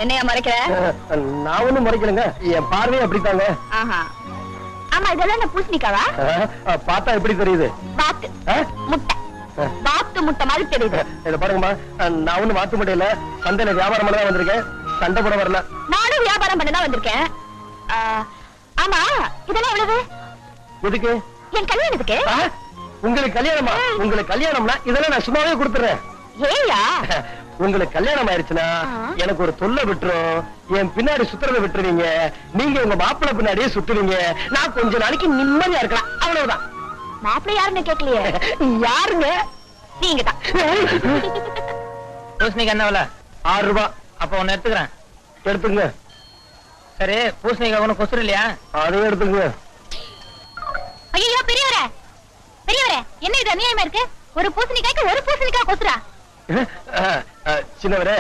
என்னையா மறைக்கிற? நான் ஒண்ணும் மறைக்கலங்க, என் பார்வையே அப்படித்தாங்க. ஆமா, இதெல்லாம் என்ன பூசணிக்காவா? பார்த்தா எப்படி தெரியுது? வாத்து முட்டை, வாத்து முட்டை மாதிரி தெரியுது. இத பாருங்கம்மா, நான் ஒண்ணும் வாத்து முட்டை இல்ல, சந்தையில வியாபாரம் பண்ண தான் வந்திருக்கேன், சண்டை போட வரல. நானும் வியாபாரம் பண்ண தான் வந்திருக்கேன். ஆமா, இதெல்லாம் எவ்வளவு? எதுக்கு? என் கல்யாணத்துக்கு. உங்களுக்கு கல்யாணமா? உங்களுக்கு கல்யாணம்னா இதெல்லாம் நான் சும்மாவே கொடுத்துறேன். ஏயா? உங்களுக்கு கல்யாணம் ஆயிருச்சுன்னா எனக்கு ஒரு தொல்லை விட்டுரும், என் பின்னாடி சுத்துறதை விட்டுருவீங்க, நீங்க உங்க மாப்பிள்ளை பின்னாடியே சுத்துவீங்க, நான் கொஞ்ச நாளைக்கு நிம்மதியா இருக்கலாம், அவ்வளவுதான். மாப்பிள்ளை யாருன்னு கேட்கலையே. யாருங்க? நீங்க தான். பூசணிக்கு என்ன விலை? 6 ரூபாய். அப்ப ஒன்னு எடுத்துக்கிறேன். எடுத்துங்க. சரி, பூசணிக்கு ஒண்ணு கொசுறு இல்லையா? அதையும் எடுத்துங்க. ஐயோ பெரியவரே, பெரியவரே, என்ன இது அநியாயமா இருக்கு? ஒரு பூசணிக்காய்க்கு ஒரு பூசணிக்காய் கொசுரா? சின்னவரே,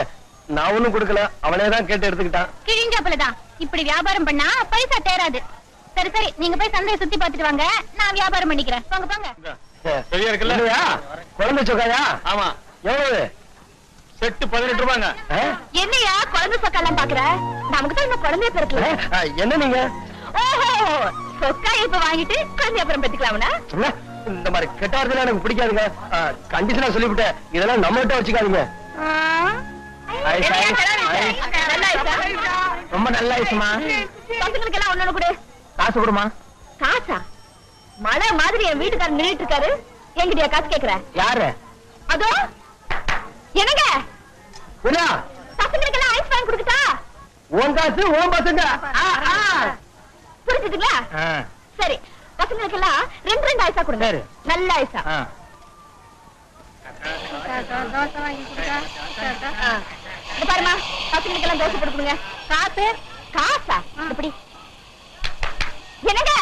நான் ஒண்ணும் கொடுக்கல, அவனே தான் கேட்டு எடுத்துக்கிட்டான். கிழிஞ்சாப்புலதான். இப்படி வியாபாரம் பண்ணா பைசா தேராது. சரி சரி, நீங்க போய் சந்தையை சுத்தி பாத்துட்டு வாங்க, நான் வியாபாரம் பண்ணிக்கிறேன். போங்க போங்க. பெரிய இருக்குல்ல? குழந்தை சொக்காயா? ஆமா. எவ்வளவு? செட்டு 18 ரூபாங்க. என்னையா குழந்தை சொக்கெல்லாம் பாக்குற? நமக்கு தான் இன்னும் குழந்தைய பிறக்கல. என்ன நீங்க? ஓஹோ, சொக்கா இப்ப வாங்கிட்டு குழந்தை அப்புறம் பெத்துக்கலாம்னா? இந்த மாதிரி கெட்டார்தெல்லாம் எனக்கு பிடிக்காதுங்க, கண்டிஷனா சொல்லிவிட்டேன், இதெல்லாம் நம்மகிட்ட வச்சுக்காதீங்க. ரொம்ப நல்ல ஐசுமா. பசங்களுக்கு எல்லாம் ஒண்ணு கொடு. காசு கொடுமா. காசா? மழை மாதிரி என் வீட்டுக்காரர் நின்னுட்டு இருக்காரு, என்கிட்டயா காசு கேக்குற? யாரு? அதோ என்னங்க, என்ன பசங்களுக்கு எல்லாம் ஐஸ் வாங்கி கொடுக்கட்டா? உன் காசு உன் பசங்க. புரிஞ்சுதுங்களா? சரி, பசங்களுக்கு எல்லாம் 2 ஐஸா கொடுங்க. நல்ல ஐஸா. பாருமா, பசங்களுக்கு எல்லாம் தோசை கொடுக்குங்க. காசு? காசா? எப்படி? என்னங்க,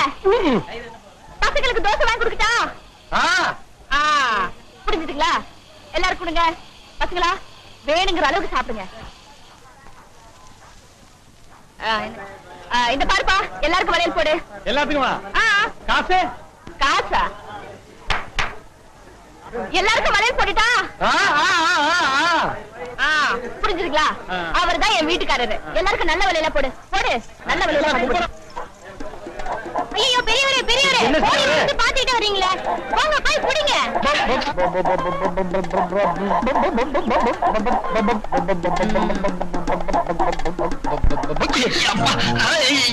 பசங்களுக்கு தோசை வாங்கி கொடுக்கட்டா? புரிஞ்சுதுங்களா? எல்லாரும் கொடுங்க. பசங்களா, வேணுங்கிற அளவுக்கு சாப்பிடுங்க. இந்த பாருப்பா, எல்லாருக்கும் வளையல் போடு. எல்லாத்துக்குமா? காசு? காசா? எல்லாருக்கும் வளையல் போட்டுட்டா? புரிஞ்சுதுங்களா? அவர் தான் என் வீட்டுக்காரரு. எல்லாருக்கும் நல்ல வளையல போடு. போடு, நல்ல வளையல போடு. ஐயோ பெரியவரே, பெரியவரே, போய் பாத்துட்டு வரீங்களே, போங்க போய் புடிங்க.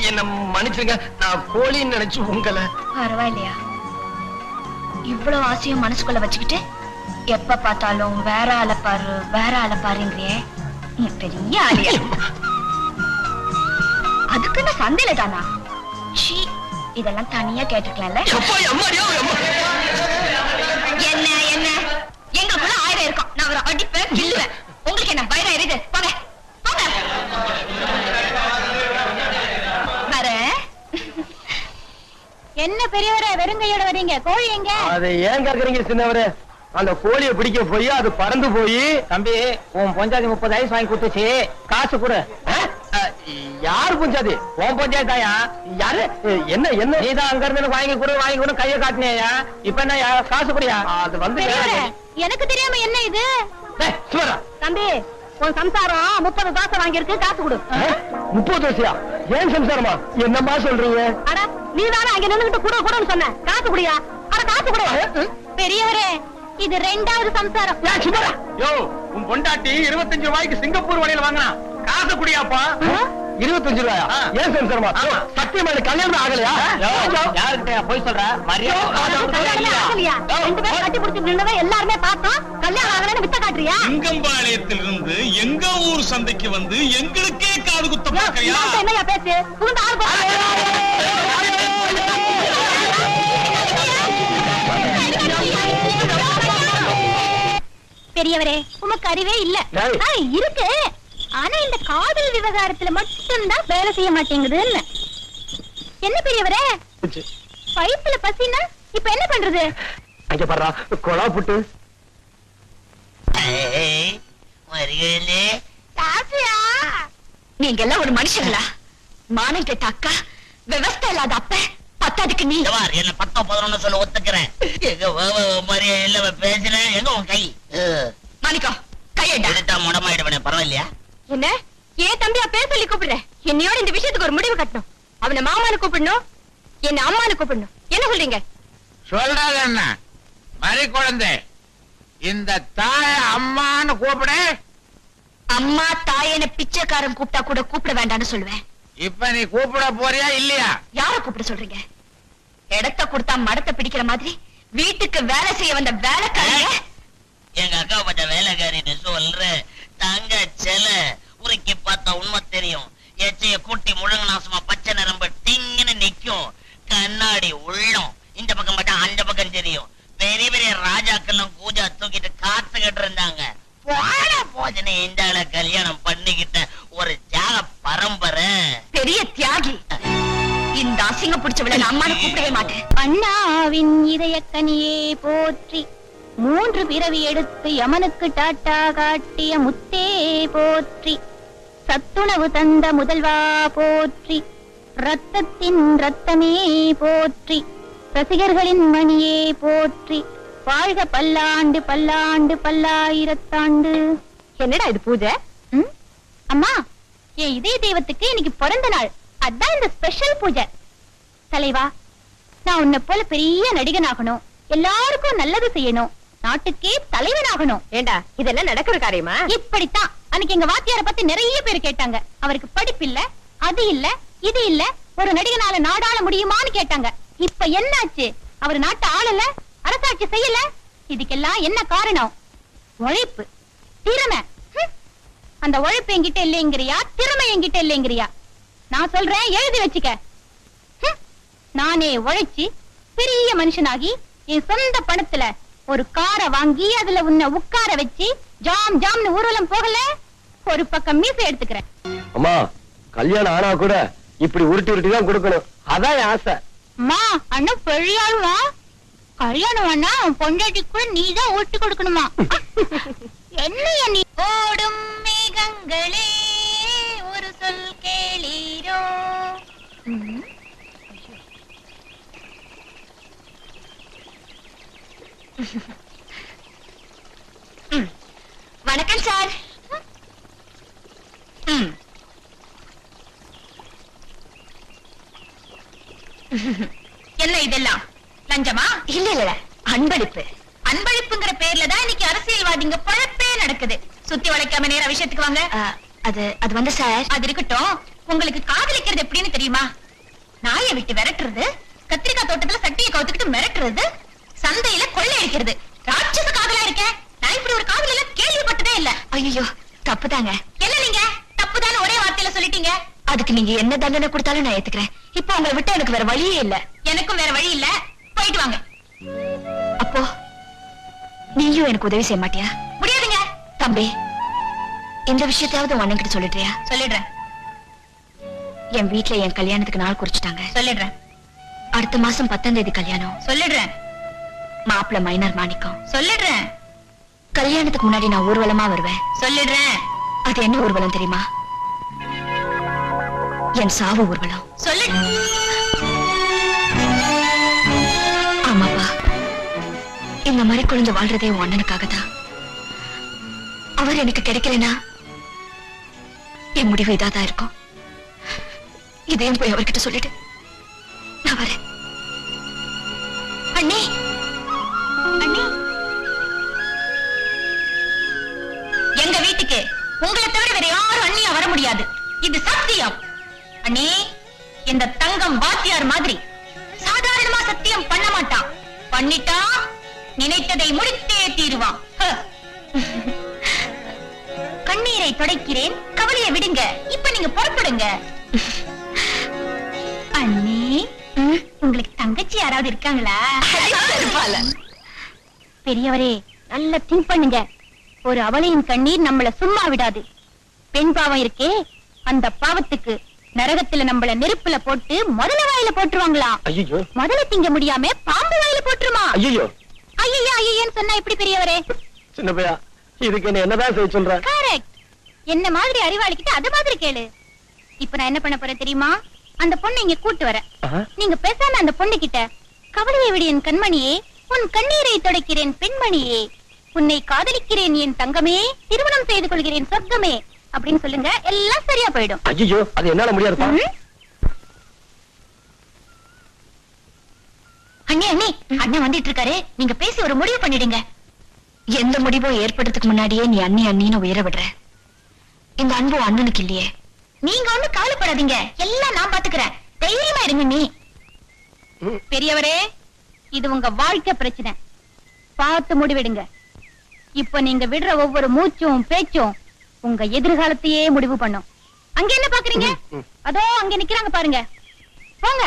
என்ன மன்னிச்சுங்க, நான் கோழின்னு நினைச்சு உங்களை. பரவாயில்லையா? இவ்வளவு ஆசையும் மனசுக்குள்ள வச்சுக்கிட்டு எப்ப பார்த்தாலும் வேற ஆள பாரு வேற ஆள பாருங்கிறியே, நீ பெரிய ஆளியா? அதுக்குன்னு சந்தையில தானா? இதெல்லாம் தனியா கேட்டுக்கலாம்ல. என்ன என்ன, எங்களுக்குள்ள 1000 இருக்கும். நான் ஒரு அடிப்பேன், கிள்ளுவேன். உங்களுக்கு என்ன பயிரா எரியுது? போங்க போங்க. என்ன பெரியவரே, வெறுங்கையோட வரீங்க? கோழி எங்க? அதை ஏன் கேக்குறீங்க சின்னவரே? அந்த கோழியை பிடிக்க போய் அது பறந்து போய். தம்பி, உன் பொஞ்சாதி 30 ஐஸ் வாங்கி கொடுத்துச்சு, காசு கொடு. யாரு பொஞ்சாதி? உன் பொஞ்சாதாயா? யாரு? என்ன என்ன? நீதான் அங்க இருந்து வாங்கி கொடு கைய காட்டினியா? இப்ப என்ன காசு குடியா? அது வந்து எனக்கு தெரியாம என்ன இது? தம்பி, உன் சம்சாரம் 30 தோசை வாங்கியிருக்கு, காசு கொடு. 30 தோசையா? ஏன் சம்சாரமா? என்னமா சொல்றீங்க? அட, நீ தானே அங்க நின்னுகிட்டு கூட கூடன்னு சொன்ன, காசு குடியா? அட காசு கொடு. பெரியவரே, இது 2வது சம்சாரம். யோ, உன் பொண்டாட்டி 25 ரூபாய்க்கு சிங்கப்பூர் வளையல் வாங்கினா, காசு குடியாப்பா? 25 ரூபாயா? ஏன் சம்சாரமா? சத்தியமா கல்யாணம் ஆகலையா? யாருக்கிட்ட போய் சொல்ற? ரெண்டு பேரும் கட்டி பிடிச்சு நின்னதை எல்லாருமே பார்த்தோம், கல்யாணம் ஆகலன்னு வித்த காட்டுறியா? சிங்கம்பாளையத்திலிருந்து எங்க ஊர் சந்தைக்கு வந்து எங்களுக்கே காது குத்த பார்க்கறியா? என்னையா பேச்சு? புகுந்த ஆள் பெரியவரே, உமக்கு அறிவே இல்ல. இருக்கு, ஆனா இந்த காதல் விவகாரத்துல மட்டும்தான் வேலை செய்ய மாட்டேங்குது. என்ன பெரியவரே, வயிற்றுல பசினா இப்ப என்ன பண்றது? அங்க பாரு, கொலா புட்டு. நீங்க எல்லாம் ஒரு மனுஷங்களா? மானம் கேட்ட அக்கா, விவசாய இல்லாத அப்ப, பத்தாதுக்கு நீ என்ன 10 11 சொல்ல ஒத்துக்கிறேன். எங்க பேசுறேன், எங்க உன் கை? மாணிக்கம், கையெடுத்தா முடமாயிடுவேன், பரவாயில்லையா? என்ன ஏன் தம்பியா பேர் சொல்லி கூப்பிடுற? என்னையோட இந்த விஷயத்துக்கு ஒரு முடிவு கட்டணும். அவனை மாமான்னு கூப்பிடணும், என்ன அம்மான்னு கூப்பிடணும். என்ன சொல்றீங்க? சொல்றது என்ன? மறி குழந்தை, இந்த தாய அம்மான்னு கூப்பிடு. அம்மா தாயன பிச்சைக்காரன் கூப்பிட்டா கூட கூப்பிட வேண்டாம்னு சொல்லுவேன். இப்ப நீ கூப்பிட போறியா இல்லையா? யார கூப்பிட சொல்றீங்க? இடத்த கொடுத்தா மடத்தை பிடிக்கிற மாதிரி வீட்டுக்கு வேலை செய்ய வந்த வேலைக்காரிய எங்க அக்கா பட்ட வேலைக்காரின்னு சொல்ற தங்க செல உருக்கி பார்த்தா உண்மை தெரியும். எச்சைய கூட்டி முழுங்கனாசமா பச்சை நரம்பு டிங்குன்னு நிக்கும். கண்ணாடி உள்ளம் இந்த பக்கம் பார்த்தா அந்த பக்கம் தெரியும். பெரிய பெரிய ராஜாக்கெல்லாம் கூஜா தூக்கிட்டு காத்துக்கிட்டு இருந்தாங்க. போன போதுன்னு இந்த ஆளை கல்யாணம் பண்ணிக்கிட்ட ஒரு தியாக பரம்பரை. பெரிய தியாகி. இந்த அசிங்க பிடிச்சவளை நான் அம்மானு கூப்பிடவே மாட்டேன். அண்ணாவின் இதயக்கனியே போற்றி, 3 பிறவி எடுத்து யமனுக்கு டாட்டா காட்டிய முத்தே போற்றி, சத்துணவு தந்த முதல்வா போற்றி, ரத்தத்தின் ரத்தமே போற்றி, ரசிகர்களின் மணியே போற்றி, வாழ்க பல்லாண்டு பல்லாண்டு பல்லாயிரத்தாண்டு. என்னடா இது பூஜை? அம்மா, என் இதய தெய்வத்துக்கு இன்னைக்கு பிறந்த நாள். அதான் இந்த ஸ்பெஷல் பூஜை. தலைவா, நான் உன்னை போல பெரிய நடிகனாகணும், எல்லாருக்கும் நல்லது செய்யணும், நாட்டுக்கே தலைவனாகணும். ஏண்டா இதெல்லாம் நடக்கிற காரியமா? இப்படித்தான் அன்னைக்கு எங்க வாத்தியாரை பத்தி நிறைய பேர் கேட்டாங்க. அவருக்கு படிப்பு இல்ல, அது இல்ல, இது இல்ல, ஒரு நடிகனால நாடாள முடியுமான்னு கேட்டாங்க. இப்ப என்னாச்சு? அவர் நாட்டை ஆளல, அரசாட்சி செய்யல. இதுக்கெல்லாம் என்ன காரணம்? உழைப்பு, திறமை. அந்த உழைப்பு என்கிட்ட இல்லைங்கிறியா, திறமை என்கிட்ட இல்லைங்கிறியா? நான் சொல்றேன், எழுதி வச்சுக்க. நானே உழைச்சி பெரிய மனுஷனாகி என் சொந்த பணத்துல ஒரு காரை வாங்கி அதுல உன்னை உட்கார வச்சு ஜாம் ஜாம்னு ஊர்வலம் போகல, ஒரு பக்கம் மீசை எடுத்துக்கிறேன். அம்மா, கல்யாணம் ஆனா கூட இப்படி உருட்டி உருட்டி தான் கொடுக்கணும். அதான் என் ஆசை. அம்மா, அண்ணன் பெரிய ஆளுவா. கல்யாணம் வேணா பொண்டாட்டி கூட நீதான் ஓட்டி கொடுக்கணுமா? என்ன நீ? ஓடும் மேகங்களே ஒரு சொல் கேளீரோ. வணக்கம் சார். என்ன இதெல்லாம் லஞ்சமா? இல்ல இல்ல, அன்பளிப்பு. அன்பளிப்புங்கிற பேர்ல தான் இன்னைக்கு அரசியல்வாதிங்க பழப்பே நடக்குது. சுத்தி வளைக்காம நேர விஷயத்துக்கு வாங்க. அது வந்து சார், அது இருக்கட்டும். உங்களுக்கு காதலிக்கிறது எப்படின்னு தெரியுமா? நாயை விட்டு விரட்டுறது, கத்திரிக்காய் தோட்டத்துல சட்டியை கவுத்துக்கிட்டு மிரட்டுறது, சந்தையில கொள்ளை அடிக்கிறது. ராட்சச காதலா இருக்க. நான் இப்படி ஒரு காதல் எல்லாம் கேள்விப்பட்டதே இல்ல. ஐயோ, தப்புதாங்க. என்ன நீங்க தப்புதான்னு ஒரே வார்த்தையில சொல்லிட்டீங்க. அதுக்கு நீங்க என்ன தண்டனை கொடுத்தாலும் நான் ஏத்துக்கிறேன். இப்ப உங்களை விட்டு எனக்கு வேற வழியே இல்ல. எனக்கும் வேற வழி இல்ல. போயிட்டு வாங்க. அப்போ நீயும் எனக்கு உதவி செய்ய மாட்டியா? முடியாதுங்க. தம்பி, இந்த விஷயத்தையாவது உன் அண்ணன் கிட்ட சொல்லிடுறியா? சொல்லிடுறேன். என் வீட்டுல என் கல்யாணத்துக்கு நாள் குறிச்சிட்டாங்க. சொல்லிடுறேன். அடுத்த மாசம் 10ஆம் தேதி கல்யாணம். சொல்லிடுறேன். மாப்பிள்ள மைனர் மாணிக்கம். சொல்லிடுறேன். கல்யாணத்துக்கு முன்னாடி நான் ஊர்வலமா வருவேன். சொல்லிடுறேன். அது என்ன ஊர்வலம் தெரியுமா? என் சாவு ஊர்வலம். சொல்லு. ஆமாப்பா, இந்த மாதிரி குழந்தை வாழ்றதே உன் அண்ணனுக்காகத்தான். அவர் எனக்கு கிடைக்கலனா என் முடிவு இதாதான் இருக்கும். இதையும் போய் அவர்கிட்ட சொல்லிட்டு நான் வரேன். அண்ணே, அண்ணே, எங்க வீட்டுக்கு உங்களை தவிர வேற யாரும் அண்ணியா வர முடியாது. இது சத்தியம். அண்ணே, இந்த தங்கம் வாத்தியார் மாதிரி சாதாரணமா சத்தியம் பண்ண மாட்டான். பண்ணிட்டா நினைத்ததை முடித்தே தீருவான். கண்ணீரை துடைக்கிறேன், கவலையை விடுங்க. இப்ப நீங்க புறப்படுங்க. அண்ணே, உங்களுக்கு தங்கச்சி யாராவது இருக்காங்களா? பெரியவரே, நல்ல திங்க் பண்ணுங்க. ஒரு அவளையின் கண்ணீர் நம்மள சும்மா விடாது. பெண் பாவம் இருக்கே, அந்த பாவத்துக்கு நரகத்துல நம்மள நெருப்புல போட்டு முதல வாயில போட்டுருவாங்களா? ஐயோ, முதல்ல திங்க முடியாம பாம்பு வாயில போட்டுருமா? ஐயோ ஐயா ஐயன்னு சொன்னா எப்படி பெரியவரே? சின்ன பையா, இதுக்கு என்னதான் செய்ய சொல்ற? கரெக்ட். என்ன மாதிரி அறிவாளிக்கிட்ட அது மாதிரி கேளு. இப்ப நான் என்ன பண்ண போறேன் தெரியுமா? அந்த பொண்ணை இங்க கூட்டு வர. நீங்க பேசாம அந்த பொண்ணு கிட்ட, கவலையை விடு என் கண்மணியே, உன் கண்ணீரை துடைக்கிறேன் பெண்மணியே, உன்னை காதலிக்கிறேன் என் தங்கமே, திருமணம் செய்து கொள்கிறேன் சொர்க்கமே, அப்படின்னு சொல்லுங்க, எல்லாம் சரியா போயிடும். ஐயோ, அது என்னால முடியாதுப்பா. அண்ணி அண்ணி, அண்ணன் வந்துட்டு இருக்காரு, நீங்க பேசி ஒரு முடிவு பண்ணிடுங்க. எந்த முடிவும் ஏற்படுறதுக்கு முன்னாடியே நீ அண்ணி அண்ணின்னு உயர விடுற. இந்த அன்பு அண்ணனுக்கு இல்லையே. நீங்க ஒண்ணும் கவலைப்படாதீங்க, எல்லாம் நான் பாத்துக்கிறேன், தைரியமா இருங்க. நீ பெரியவரே, இது உங்க வாழ்க்கை பிரச்சனை, பார்த்து முடிவெடுங்க. இப்ப நீங்க விடுற ஒவ்வொரு மூச்சும் பேச்சும் உங்க எதிர்காலத்தையே முடிவு பண்ணும். அங்க என்ன பாக்குறீங்க? அதோ அங்க நிக்கிறாங்க பாருங்க, போங்க.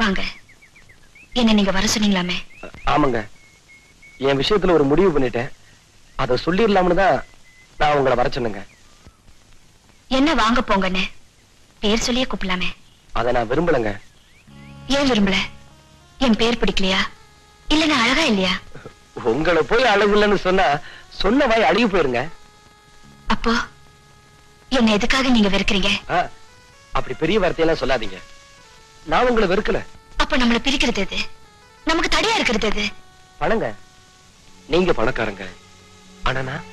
வாங்க. என்ன நீங்க வர சொன்னீங்களாமே? ஆமாங்க, என் விஷயத்துல ஒரு முடிவு பண்ணிட்டேன். அத சொல்லிடலாம்னு தான் நான் உங்களை வர சொன்னேங்க. என்ன வாங்க போங்கன்னு பேர் சொல்லியே கூப்பிடலாமே. அத நான் விரும்பலங்க. ஏன் விரும்பல? என் பேர் பிடிக்கலையா, இல்ல நான் அழகா இல்லையா? உங்களை போய் அழகு இல்லைன்னு சொன்னா சொன்ன வாய் அழுகி போயிருங்க. அப்போ என்ன எதுக்காக நீங்க வெறுக்கிறீங்க? அப்படி பெரிய வார்த்தையெல்லாம் சொல்லாதீங்க. நான் உங்களை வெறுக்கல. அப்ப நம்மள பிரிக்கிறது எது? நமக்கு தடையா இருக்கிறது எது? பணங்க. நீங்க பணக்காரங்க, ஆனா நான்